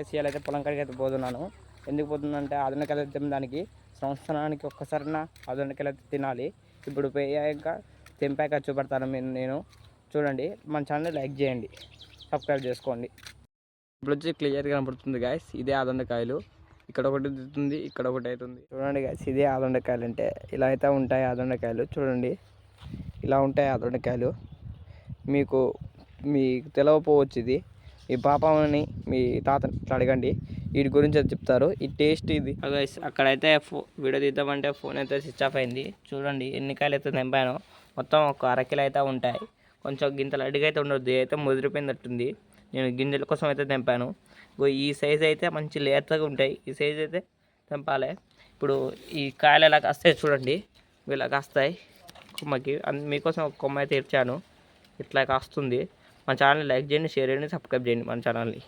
CL అయితే పొలం కాడికి అయితే పోతున్నాను. ఎందుకు పోతుందంటే ఆధునికలు అయితే దానికి సంవత్సరానికి ఒక్కసారిన ఆధునికలు అయితే తినాలి. ఇప్పుడు పోయాక తెంపాక చూపెడతాను నేను. చూడండి, మన ఛానల్ లైక్ చేయండి, సబ్స్క్రైబ్ చేసుకోండి. ఇప్పుడు వచ్చి క్లియర్గా కనపడుతుంది గాయస్, ఇదే ఆదొండకాయలు. ఇక్కడ ఒకటి అవుతుంది, ఇక్కడ ఒకటి అవుతుంది. చూడండి గాయస్, ఇదే ఆదొండకాయలు అంటే ఇలా అయితే ఉంటాయి ఆదొండకాయలు. చూడండి, ఇలా ఉంటాయి ఆదొండకాయలు. మీకు తెలియకపోవచ్చు. ఇది మీ పాపని మీ తాత అడగండి, వీటి గురించి అది చెప్తారు. ఈ టేస్ట్ ఇది గైస్. అక్కడైతే వీడియో తీద్దామంటే ఫోన్ అయితే స్విచ్ ఆఫ్ అయింది. చూడండి ఎన్ని కాయలు అయితే తెంపాను. మొత్తం ఒక అరకిలో అయితే ఉంటాయి. కొంచెం గింతలు అడిగి అయితే ఉండొద్దు, అయితే ముదిరిపోయినట్టుంది. నేను గింజల కోసం అయితే తెంపాను. ఈ సైజ్ అయితే మంచి లేతగా ఉంటాయి. ఈ సైజ్ అయితే తెంపాలి. ఇప్పుడు ఈ కాయలు ఎలా కాస్తాయి చూడండి, ఇలా కాస్తాయి కొమ్మకి. మీకోసం ఒక కొమ్మ అయితే ఇచ్చాను, ఇట్లా కాస్తుంది. మన ఛానల్ లైక్ చేయండి, షేర్ చేయండి, సబ్స్క్రైబ్ చేయండి మన ఛానల్ని.